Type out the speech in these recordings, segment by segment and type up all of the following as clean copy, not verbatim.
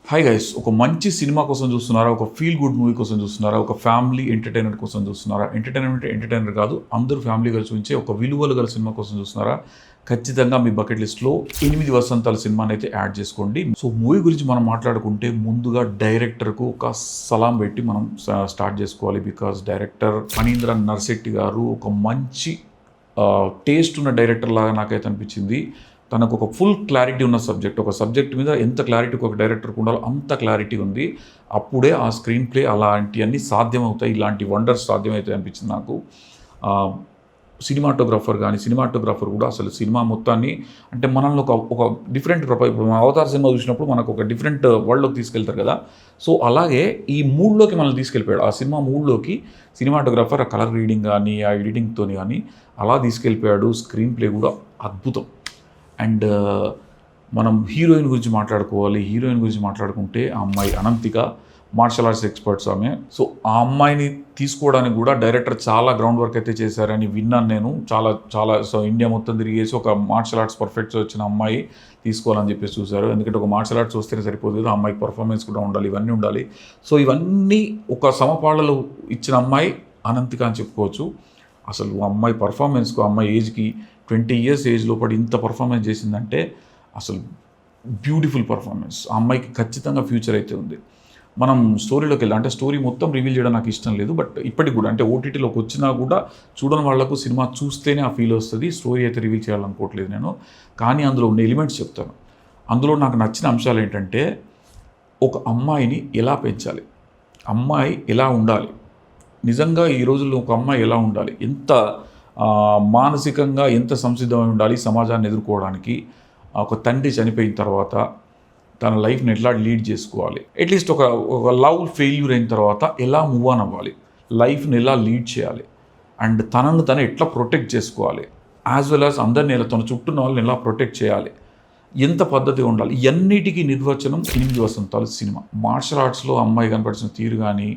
Hi guys, ఒక మంచి cinema కోసం చూస్తున్నారా? ఒక ఫీల్ గుడ్ మూవీ కోసం చూస్తున్నారా? ఒక ఫ్యామిలీ ఎంటర్టైనర్ కోసం చూస్తున్నారా? ఎంటర్టైనర్ కాదు, అందరూ ఫ్యామిలీ కలిసి చూపించే ఒక విలువలు గల సినిమా కోసం చూస్తున్నారా? ఖచ్చితంగా మీ బకెట్ లిస్ట్లో 8 వసంతాల సినిమాని అయితే యాడ్ చేసుకోండి. సో మూవీ గురించి మనం మాట్లాడుకుంటే ముందుగా డైరెక్టర్కు ఒక సలాం పెట్టి మనం స్టార్ట్ చేసుకోవాలి. బికాస్ డైరెక్టర్ ఫణీంద్ర నర్శెట్టి గారు ఒక మంచి టేస్ట్ ఉన్న డైరెక్టర్ లాగా నాకైతే అనిపించింది. తనకు ఒక ఫుల్ క్లారిటీ ఉన్న ఒక సబ్జెక్ట్ మీద ఎంత క్లారిటీ ఒక డైరెక్టర్కి ఉండాలో అంత క్లారిటీ ఉంది. అప్పుడే ఆ స్క్రీన్ ప్లే అలాంటివన్నీ సాధ్యమవుతాయి, ఇలాంటి వండర్స్ సాధ్యమవుతాయి అనిపించింది నాకు. సినిమాటోగ్రాఫర్ కూడా అసలు సినిమా మొత్తాన్ని అంటే మనల్ని ఒక డిఫరెంట్ ఇప్పుడు అవతార్ సినిమా చూసినప్పుడు మనకు ఒక డిఫరెంట్ వరల్డ్లోకి తీసుకెళ్తారు కదా. సో అలాగే ఈ మూడ్లోకి మనల్ని తీసుకెళ్ళిపోయాడు. ఆ సినిమా మూడ్లోకి సినిమాటోగ్రాఫర్ ఆ కలర్ రీడింగ్ కానీ ఆ ఎడిటింగ్తో కానీ అలా తీసుకెళ్ళిపోయాడు. స్క్రీన్ ప్లే కూడా అద్భుతం. అండ్ మనం హీరోయిన్ గురించి మాట్లాడుకుంటే ఆ అమ్మాయి అనంతిక మార్షల్ ఆర్ట్స్ ఎక్స్పర్ట్స్ ఆమె. సో ఆ అమ్మాయిని తీసుకోవడానికి కూడా డైరెక్టర్ చాలా గ్రౌండ్ వర్క్ అయితే చేశారని విన్నాను నేను. చాలా సో ఇండియా మొత్తం తిరిగేసి ఒక మార్షల్ ఆర్ట్స్ పర్ఫెక్ట్స్ వచ్చిన అమ్మాయి తీసుకోవాలని చెప్పేసి చూశారు. ఎందుకంటే ఒక మార్షల్ ఆర్ట్స్ వస్తేనే సరిపోదు కదా, అమ్మాయికి పర్ఫార్మెన్స్ కూడా ఉండాలి, ఇవన్నీ ఉండాలి. సో ఇవన్నీ ఒక సమపాళ్ళలో ఇచ్చిన అమ్మాయి అనంతిక అని చెప్పుకోవచ్చు. అసలు ఆ అమ్మాయి పర్ఫార్మెన్స్కు అమ్మాయి ఏజ్కి 20 years ఏజ్ లోపల ఇంత పర్ఫార్మెన్స్ చేసిందంటే అసలు బ్యూటిఫుల్ పర్ఫార్మెన్స్. ఆ అమ్మాయికి ఖచ్చితంగా ఫ్యూచర్ అయితే ఉంది. మనం స్టోరీలోకి వెళ్ళాం అంటే స్టోరీ మొత్తం రివీల్ చేయడం నాకు ఇష్టం లేదు. బట్ ఇప్పటికి కూడా అంటే ఓటీటీలోకి వచ్చినా కూడా చూడని వాళ్లకు సినిమా చూస్తేనే ఆ ఫీల్ వస్తుంది. స్టోరీ అయితే రివీల్ చేయాలనుకోవట్లేదు నేను, కానీ అందులో ఉన్న ఎలిమెంట్స్ చెప్తాను. అందులో నాకు నచ్చిన అంశాలు ఏంటంటే ఒక అమ్మాయిని ఎలా పెంచాలి, అమ్మాయి ఎలా ఉండాలి, నిజంగా ఈ రోజుల్లో ఒక అమ్మాయి ఎలా ఉండాలి, ఎంత మానసికంగా ఎంత సంసిద్ధమై ఉండాలి సమాజాన్ని ఎదుర్కోవడానికి. ఒక తండ్రి చనిపోయిన తర్వాత తన లైఫ్ని ఎట్లా లీడ్ చేసుకోవాలి, అట్లీస్ట్ ఒక లవ్ ఫెయిల్యూర్ అయిన తర్వాత ఎలా మూవ్ ఆన్ అవ్వాలి, లైఫ్ని ఎలా లీడ్ చేయాలి, అండ్ తనను తను ఎట్లా ప్రొటెక్ట్ చేసుకోవాలి, యాజ్ వెల్ యాజ్ అందరిని ఎలా తన చుట్టూ వాళ్ళని ఎలా ప్రొటెక్ట్ చేయాలి, ఎంత పద్ధతిగా ఉండాలి, ఇవన్నిటికీ నిర్వచనం 8 వసంతాలు సినిమా. మార్షల్ ఆర్ట్స్లో అమ్మాయి కనపడిన తీరు కానీ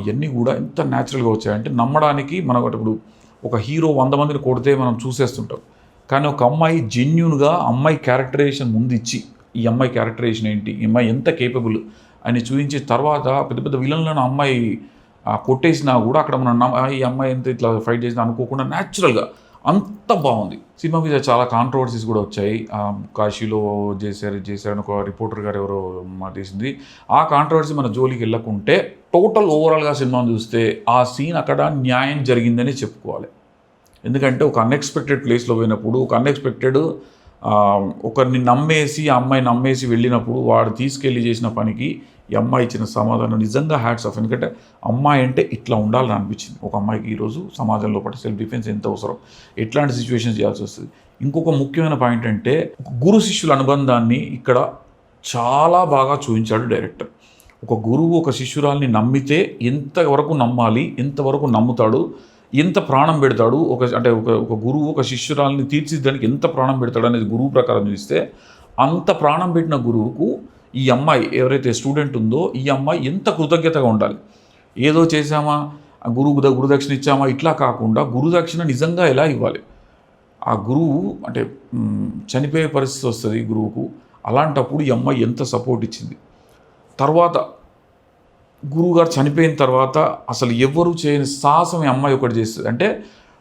ఇవన్నీ కూడా ఎంత న్యాచురల్గా వచ్చాయంటే నమ్మడానికి. మనకు ఇప్పుడు ఒక హీరో 100 మందిని కొడితే మనం చూసేస్తుంటాం, కానీ ఒక అమ్మాయి జెన్యున్గా అమ్మాయి క్యారెక్టరైజేషన్ ముందు ఇచ్చి ఈ అమ్మాయి క్యారెక్టరైజేషన్ ఏంటి, ఈ అమ్మాయి ఎంత కేపబుల్ అని చూపించిన తర్వాత పెద్ద పెద్ద విలన్లను అమ్మాయి కొట్టేసినా కూడా అక్కడ మనం ఈ అమ్మాయి ఎంత ఇట్లా ఫైట్ చేసినా అనుకోకుండా న్యాచురల్గా అంత బాగుంది. సినిమా మీద చాలా కాంట్రవర్సీస్ కూడా వచ్చాయి. కాశీలో చేశారని ఒక రిపోర్టర్ గారు ఎవరో తీసింది. ఆ కాంట్రవర్సీ మన జోలికి వెళ్ళకుంటే టోటల్ ఓవరాల్గా సినిమాను చూస్తే ఆ సీన్ అక్కడ న్యాయం జరిగిందని చెప్పుకోవాలి. ఎందుకంటే ఒక అన్ఎక్స్పెక్టెడ్ ప్లేస్లో పోయినప్పుడు ఒక అన్ఎక్స్పెక్టెడ్ ఒకరిని నమ్మేసి ఆ అమ్మాయి నమ్మేసి వెళ్ళినప్పుడు వాడు తీసుకెళ్ళి చేసిన పనికి ఈ అమ్మాయి ఇచ్చిన సమాధానం నిజంగా హ్యాట్స్ ఆఫ్. ఎందుకంటే అమ్మాయి అంటే ఇట్లా ఉండాలని అనిపించింది. ఒక అమ్మాయికి ఈరోజు సమాజంలో పాటు సెల్ఫ్ డిఫెన్స్ ఎంత అవసరం, ఎట్లాంటి సిచ్యువేషన్స్ చేయాల్సి వస్తుంది. ఇంకొక ముఖ్యమైన పాయింట్ అంటే ఒక గురు శిష్యుల అనుబంధాన్ని ఇక్కడ చాలా బాగా చూపించాడు డైరెక్టర్. ఒక గురువు ఒక శిష్యురాల్ని నమ్మితే ఎంతవరకు నమ్మాలి, ఎంతవరకు నమ్ముతాడు, ఎంత ప్రాణం పెడతాడు, ఒక గురువు ఒక శిష్యురాల్ని తీర్చిదిద్దడానికి ఎంత ప్రాణం పెడతాడు అనేది గురువు ప్రకారం చూస్తే అంత ప్రాణం పెట్టిన గురువుకు ఈ అమ్మాయి ఎవరైతే స్టూడెంట్ ఉందో ఈ అమ్మాయి ఎంత కృతజ్ఞతగా ఉండాలి. ఏదో చేసామా, గురుదక్షిణ ఇచ్చామా ఇట్లా కాకుండా గురుదక్షిణ నిజంగా ఎలా ఇవ్వాలి. ఆ గురువు అంటే చనిపోయే పరిస్థితి వస్తుంది గురువుకు, అలాంటప్పుడు ఈ అమ్మాయి ఎంత సపోర్ట్ ఇచ్చింది. తర్వాత గురువుగారు చనిపోయిన తర్వాత అసలు ఎవరు చేయని సాహసం ఈ అమ్మాయి ఒకటి చేస్తుంది. అంటే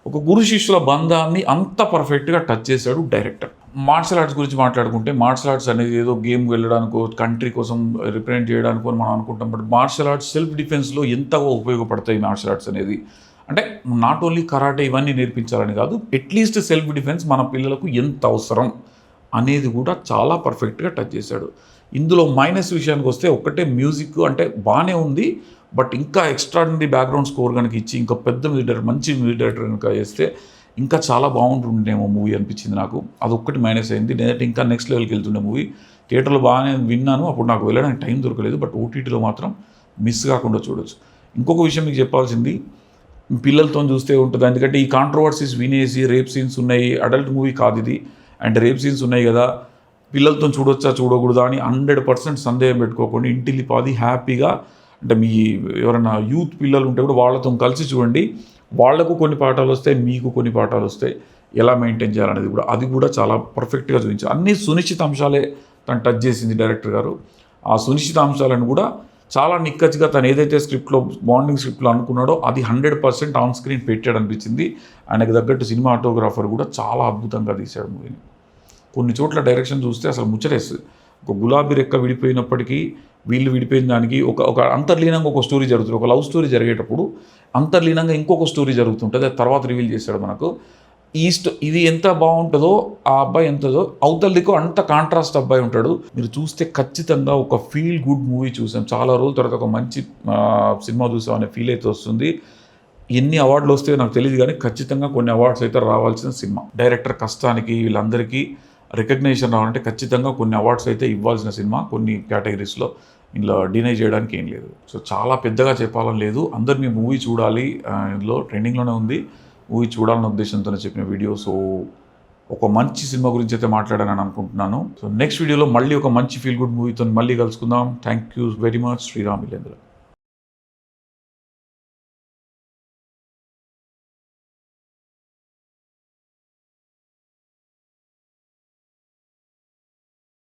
ఒక గురు శిష్యుల బంధాన్ని అంత పర్ఫెక్ట్గా టచ్ చేశాడు డైరెక్టర్. మార్షల్ ఆర్ట్స్ గురించి మాట్లాడుకుంటే మార్షల్ ఆర్ట్స్ అనేది ఏదో గేమ్ వెళ్ళడానికో కంట్రీ కోసం రిప్రజెంట్ చేయడానికో మనం అనుకుంటాం. బట్ మార్షల్ ఆర్ట్స్ సెల్ఫ్ డిఫెన్స్లో ఎంతగా ఉపయోగపడతాయి మార్షల్ ఆర్ట్స్ అనేది. అంటే నాట్ ఓన్లీ కరాటే ఇవన్నీ నేర్పించాలని కాదు, అట్లీస్ట్ సెల్ఫ్ డిఫెన్స్ మన పిల్లలకు ఎంత అవసరం అనేది కూడా చాలా పర్ఫెక్ట్గా టచ్ చేశాడు. ఇందులో మైనస్ విషయానికి వస్తే ఒక్కటే మ్యూజిక్ అంటే బాగానే ఉంది, బట్ ఇంకా ఎక్స్ట్రాడినరీ బ్యాక్గ్రౌండ్ స్కోర్ కనుక ఇచ్చి ఇంకా మంచి మ్యూజిక్ డైరెక్టర్ కనుక చేస్తే ఇంకా చాలా బాగుంటుండేమో మూవీ అనిపించింది నాకు. అదొక్కటి మైనస్ అయింది. నేనైతే ఇంకా నెక్స్ట్ లెవెల్కి వెళ్తుండే మూవీ. థియేటర్లో బాగానే విన్నాను, అప్పుడు నాకు వెళ్ళడానికి టైం దొరకలేదు. బట్ ఓటీటీలో మాత్రం మిస్ కాకుండా చూడొచ్చు. ఇంకొక విషయం మీకు చెప్పాల్సింది, పిల్లలతో చూస్తే ఉంటుంది. ఎందుకంటే ఈ కాంట్రవర్సీస్ వినేసి రేప్ సీన్స్ ఉన్నాయి, అడల్ట్ మూవీ కాదు ఇది, అండ్ రేప్ సీన్స్ ఉన్నాయి కదా, పిల్లలతో చూడొచ్చా చూడకూడదా అని 100% సందేహం పెట్టుకోకుండా ఇంటిల్లిపాది హ్యాపీగా అంటే మీ ఎవరైనా యూత్ పిల్లలు ఉంటే కూడా వాళ్ళతో కలిసి చూడండి. వాళ్లకు కొన్ని పాఠాలు వస్తాయి, మీకు కొన్ని పాఠాలు వస్తాయి. ఎలా మెయింటైన్ చేయాలనేది కూడా అది కూడా చాలా పర్ఫెక్ట్గా చూపించారు. అన్ని సునిశ్చిత అంశాలే తను టచ్ చేసింది డైరెక్టర్ గారు. ఆ సునిశ్చితాంశాలను కూడా చాలా నిక్కచ్చిగా తను ఏదైతే స్క్రిప్ట్లో బాండింగ్ స్క్రిప్ట్లో అనుకున్నాడో అది 100% ఆన్ స్క్రీన్ పెట్టాడు అనిపించింది. ఆయనకు తగ్గట్టు సినిమాటోగ్రాఫర్ కూడా చాలా అద్భుతంగా తీశాడు మూవీని. కొన్ని చోట్ల డైరెక్షన్ చూస్తే అసలు ముచ్చటేస్తుంది. ఒక గులాబీ రెక్క విడిపోయినప్పటికీ వీళ్ళు విడిపోయిన దానికి ఒక అంతర్లీనంగా ఒక స్టోరీ జరుగుతుంది. ఒక లవ్ స్టోరీ జరిగేటప్పుడు అంతర్లీనంగా ఇంకొక స్టోరీ జరుగుతుంటుంది. అది తర్వాత రివీల్ చేశాడు మనకు. ఇది ఎంత బాగుంటుందో ఆ అబ్బాయి ఎంతదో అవతల దిక్కు అంత కాంట్రాస్ట్ అబ్బాయి ఉంటాడు. మీరు చూస్తే ఖచ్చితంగా ఒక ఫీల్ గుడ్ మూవీ చూసాం. చాలా రోజుల తర్వాత ఒక మంచి సినిమా చూసాం అనే ఫీల్ అయితే వస్తుంది. ఎన్ని అవార్డులు వస్తాయో నాకు తెలియదు కానీ ఖచ్చితంగా కొన్ని అవార్డ్స్ అయితే రావాల్సిన సినిమా. డైరెక్టర్ కష్టానికి వీళ్ళందరికీ రికగ్నేషన్ రావాలంటే ఖచ్చితంగా కొన్ని అవార్డ్స్ అయితే ఇవ్వాల్సిన సినిమా. కొన్ని కేటగిరీస్లో ఇందులో డినై చేయడానికి ఏం లేదు. సో చాలా పెద్దగా చెప్పాలని లేదు. అందరు మీ మూవీ చూడాలి, ఇందులో ట్రెండింగ్లోనే ఉంది. మూవీ చూడాలన్న ఉద్దేశంతోనే చెప్పిన వీడియో. సో ఒక మంచి సినిమా గురించి అయితే మాట్లాడానని అనుకుంటున్నాను. సో నెక్స్ట్ వీడియోలో మళ్ళీ ఒక మంచి ఫీల్ గుడ్ మూవీతో మళ్ళీ కలుసుకుందాం. Thank you very much. Sriram ఇలేంద్ర.